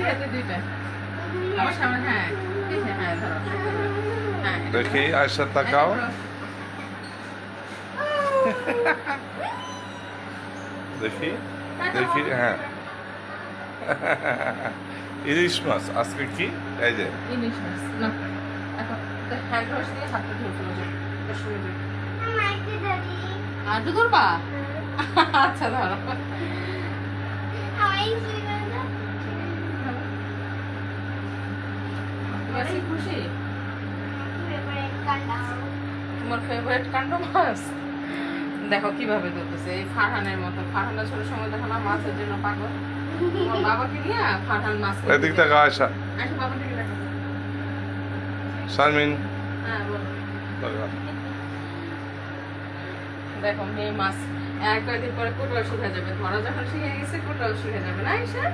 হাতে দুইটা আমার সামনে। হ্যাঁ হ্যাঁ ধরো। হ্যাঁ দেখি আয়সা তাকাও। দেখি দেখি হ্যাঁ। ইলিশ মাছ আজকে কি? এই যে ইলিশ মাছ না, এখন হ্যান্ড ওয়াশ দিয়ে হাতটা ধুয়ে ফেলো। আর তো করবা? আচ্ছা ধরো। তুমি খুশি? তোমার ফেভারিট কাণ্ড মাছ দেখো কিভাবে ধরতেছে, এই ফারহানের মতো। ফারহানের ছোট সময় দেখো না মাছের জন্য পাগল। তোমার বাবাকে নিয়ে ফারহান মাছ এদিক থেকে আয়সা। আচ্ছা বাবাকে দেখো। শারমিন হ্যাঁ বলো। তাকা। দেখো মেয়ে মাছ এক কয়েকদিন পরে কোটাও শিখে যাবে, ধরা যখন শিখে গেছে কোটাও শিখে যাবে না ঈশা?